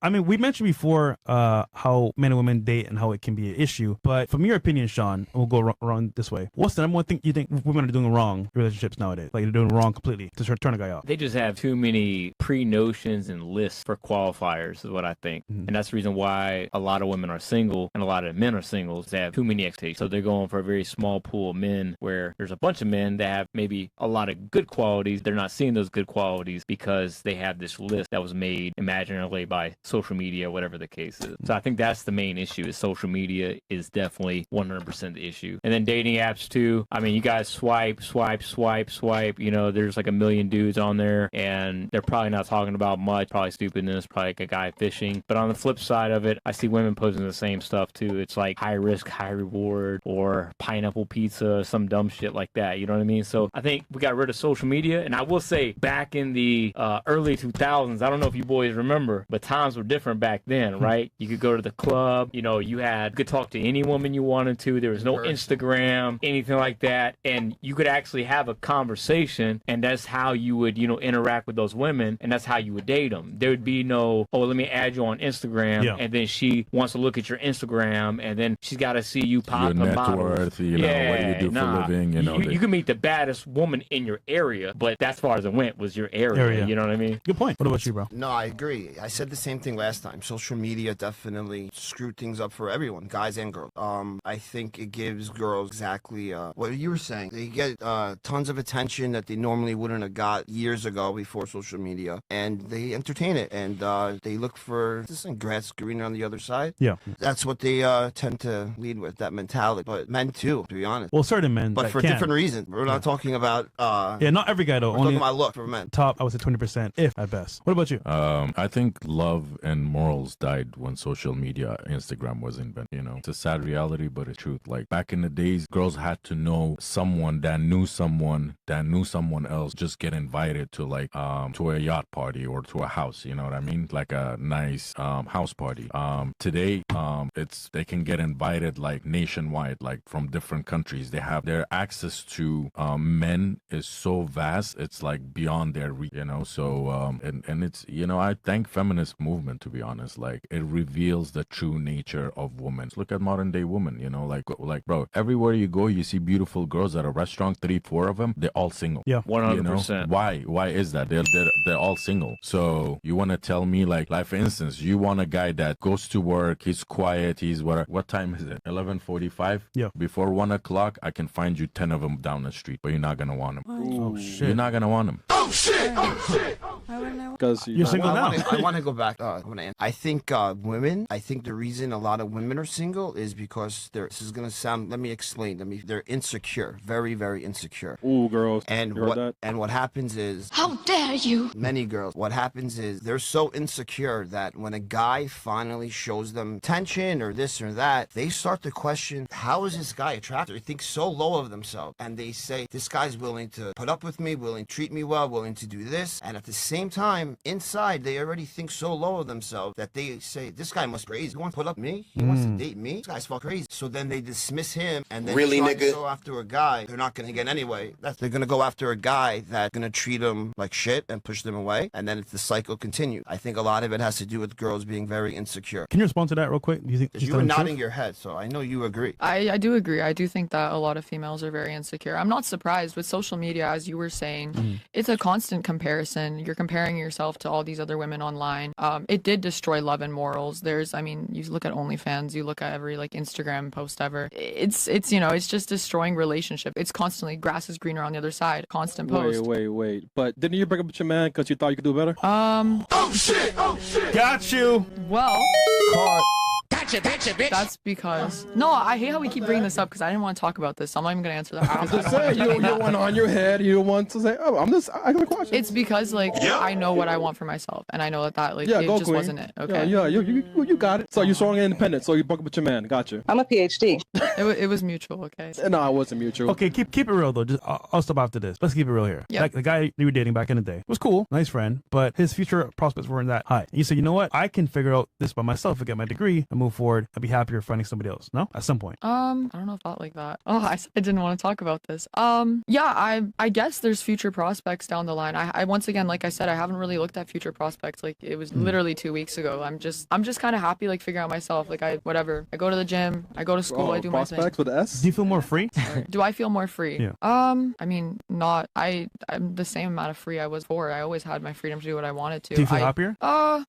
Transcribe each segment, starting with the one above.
I mean, we mentioned before how men and women date and how it can be an issue. But from your opinion, Sean, and we'll go around this way. What's the number one thing you think women are doing wrong in relationships nowadays? Like they're doing wrong completely to turn a guy off. They just have too many pre-notions and lists for qualifiers is what I think. And that's the reason why a lot of women are single and a lot of men are singles. They have too many expectations. So they're going for a very small pool of men where there's a bunch of men that have maybe a lot of good qualities. They're not seeing those good qualities because they have this list that was made imaginarily by social media, whatever the case is. So I think that's the main issue is social media is definitely 100% the issue. And then dating apps too. I mean, you guys swipe. You know, there's like a million dudes on there and they're probably not talking about much, probably stupidness, probably like a guy fishing. But on the flip side of it, I see women posting the same stuff too. It's like high risk, high reward, or pineapple pizza, some dumb shit like that. You know what I mean? So I think we got rid of social media. And I will say back in the early 2000s, I don't know if you boys remember, but times were different back then, right? You could go to the club, you know, you could talk to any woman you wanted to. There was no Instagram, anything like that. And you could actually have a conversation, and that's how you would, you know, interact with those women, and that's how you would date them. There would be no, oh, let me add you on Instagram, and then she wants to look at your Instagram, and then she's got to see you pop your net worth, you know, what do you do for a living, you know. You can meet the baddest woman in your area, but that's far as it went was your area. You know what I mean? Good point. What about you, bro? No, I agree. I said the same thing last time. Social media definitely screwed things up for everyone, guys and girls. I think it gives girls exactly what you were saying. They get tons of attention that they normally wouldn't have got years ago before social media, and they entertain it, and they look for this grass greener on the other side. Yeah, that's what they tend to lead with, that mentality. But men too, to be honest. Well, certain men, but for different reasons. We're not talking about. Not every guy though. We're talking about look for men. Top, I would say 20%, if at best. What about you? I think love and morals died when social media, Instagram was invented. You know, it's a sad reality, but it's truth. Like back in the days, girls had to know someone that knew someone else, just get invited to like to a yacht party or to a house. You know what I mean? Like a nice house party. Today, they can get invited like nationwide, like from different countries. They have their access to men is so vast, it's like beyond their reach. You know, so and it's, you know, I thank feminist movement, to be honest. Like it reveals the true nature of women. Look at modern day women. You know, like bro, everywhere you go, you see beautiful girls at a restaurant. 3-4 of them, they're all single. Yeah, 100%. You know? Why is that? They're all single. So you want to tell me like for instance, you want a guy that goes to work, he's quiet, he's what time is it? 11:45. Yeah. Before 1 o'clock, I can find you 10 of them down the street, but you're not gonna want them. Oh shit! You're not gonna want them. Oh shit! Oh shit! Because you're single now. I want to go back. I think women. I think the reason a lot of women are single is because this is gonna sound. Let me explain. They're insecure, very, very insecure. Ooh, girls. And what happens is, how dare you? Many girls. What happens is they're so insecure that when a guy finally shows them attention or this or that, they start to question, how is this guy attractive? They think so low of themselves, and they say, this guy's willing to put up with me, willing to treat me well, willing to do this, and at the same time, inside, they already think so low of themselves that they say, this guy must be crazy. He wants to put up with me? He wants to date me? This guy's fucking crazy. So then they dismiss him, and then try to go after a guy they're not going to get anyway. They're going to go after a guy that's going to treat them like shit and push them away, and then the cycle continues. I think a lot of it has to do with girls being very insecure. Can you respond to that real quick? Do you think you were nodding your head, so I know you agree. I do agree. I do think that a lot of females are very insecure. I'm not surprised with social media, as you were saying. It's a constant comparison. You're comparing yourself to all these other women online. It did destroy love and morals. You look at OnlyFans, you look at every like Instagram post ever. It's you know, it's just destroying relationship. It's constantly grass is greener on the other side. Constant post. Wait. But didn't you break up with your man because you thought you could do better? Oh shit! Got you. Well. Caught. Gotcha, bitch. That's because I hate how we keep bringing this up because I didn't want to talk about this. So I'm not even gonna answer that. I'm just saying, you don't want on your head. You don't want to say, oh, I got a question. It's because I know what I want for myself, and I know that it just queen. wasn't it. Okay. Yeah, you got it. So you're strong and independent. So you broke up with your man. Gotcha. I'm a PhD. It was mutual. Okay. No, it wasn't mutual. Okay, keep it real though. Just I'll stop after this. Let's keep it real here. Yep. Like the guy you were dating back in the day was cool, nice friend, but his future prospects weren't that high. And you said, you know what? I can figure out this by myself and get my degree and move forward and be happier finding somebody else. No, at some point. I don't know if I thought like that. Oh, I didn't want to talk about this. Yeah, I guess there's future prospects down the line. I once again, like I said, I haven't really looked at future prospects. Like it was literally 2 weeks ago. I'm just kind of happy, like figuring out myself. Like whatever. I go to the gym. I go to school. I do my thing. Prospects with S. Do you feel more free? Do I feel more free? Yeah. I mean, not. I'm the same amount of free I was before. I always had my freedom to do what I wanted to. Do you feel happier?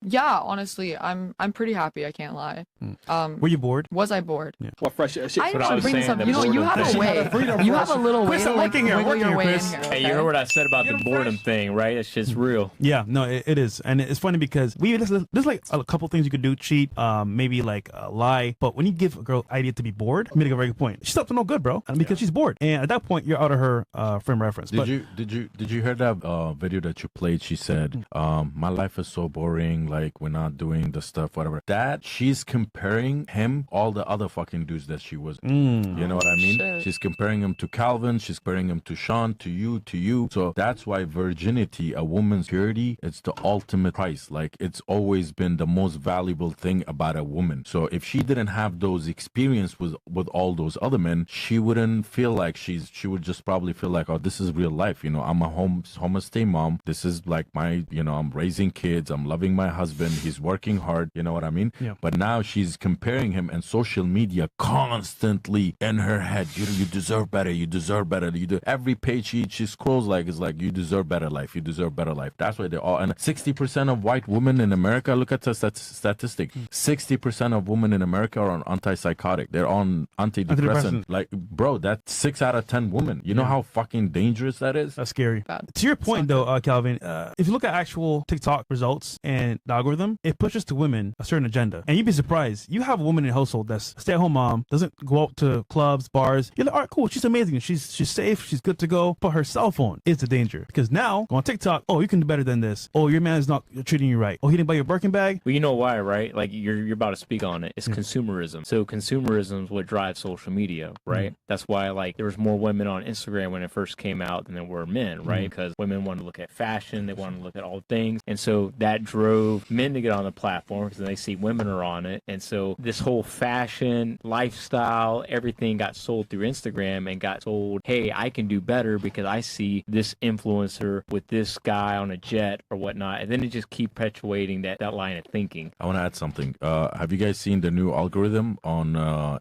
Yeah. Honestly, I'm pretty happy. I can't lie. Were you bored? Was I bored? Yeah. What fresh shit? I What I didn't was bring this saying, up. the You know, you boredom have a thing. way. You have a little way Chris, to I'm like working here, wiggle your way in Chris. here. Hey, you okay? heard what I said about Get the 'em boredom fresh. thing, right? That shit's real. Yeah, no, it is, and it's funny because there's like a couple things you could do: cheat, maybe like lie. But when you give a girl idea to be bored, you made a very good point. She's up to no good, bro, and because she's bored, and at that point you're out of her frame of reference. Did you hear that video that you played? She said, "My life is so boring. Like we're not doing the stuff, whatever." That she's comparing him all the other fucking dudes that she was. You know what I mean? Shit. She's comparing him to Calvin. She's comparing him to Sean, to you. So that's why virginity, a woman's purity, it's the ultimate price. Like it's always been the most valuable thing about a woman. So if she didn't have those experience with all those other men, she wouldn't feel like she would just probably feel like, oh, this is real life. You know, I'm a homestay mom. This is like my, you know, I'm raising kids. I'm loving my husband. He's working hard. You know what I mean? Yeah. But now she's comparing him, and social media constantly in her head. You deserve better. You deserve better. Every page she scrolls like is like, you deserve better life. You deserve better life. That's why they all. And 60% of white women in America, look at the statistic. 60% of women in America are on antipsychotic. They're on antidepressant. Like, bro, that's 6 out of 10 women. You know how fucking dangerous that is? That's scary. Bad. To your point, though, Calvin, if you look at actual TikTok results and the algorithm, it pushes to women a certain agenda. And you'd be surprised. You have a woman in a household that's a stay-at-home mom, doesn't go out to clubs, bars. You're like, all right, cool. She's amazing. She's safe. She's good to go. But her cell phone is the danger. Because now, go on TikTok, oh, you can do better than this. Oh, your man is not treating you right. Oh, he didn't buy your Birkin bag. Well, you know why, right? Like you're about to speak on it. It's consumerism. So consumerism is what drives social media, right? That's why like there was more women on Instagram when it first came out than there were men, right? Because women want to look at fashion, they want to look at all things, and so that drove men to get on the platform because they see women are on it, and so this whole fashion lifestyle, everything got sold through Instagram and got sold. Hey, I can do better because I see this influencer with this guy on a jet or whatnot, and then it just keep perpetuating that line of thinking. I want to add something. Have you guys seen the new algorithm on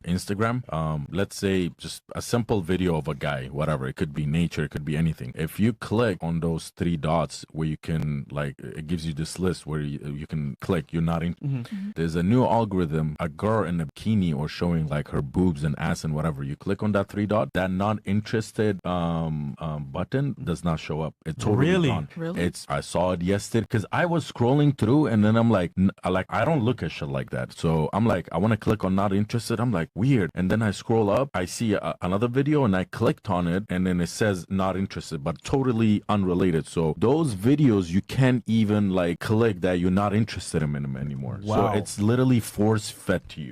Instagram? Let's say just a simple video of a guy, whatever. It could be nature, it could be anything. If you click on those 3 dots where you can, like, it gives you this list where you can click, you're not in. There's a new algorithm, a girl in a bikini or showing like her boobs and ass and whatever. You click on that 3 dot, that not interested button does not show up. It's totally Really? gone. Really? I saw it yesterday because I was scrolling through and then I'm like, I don't look at shit like that. So I'm like, I want to click on not interested. I'm like, weird. And then I scroll up, I see another video and I clicked on it and then it says not interested, but totally unrelated. So those videos, you can't even like click that you're not interested in them anymore. Wow. So it's literally force fed to you.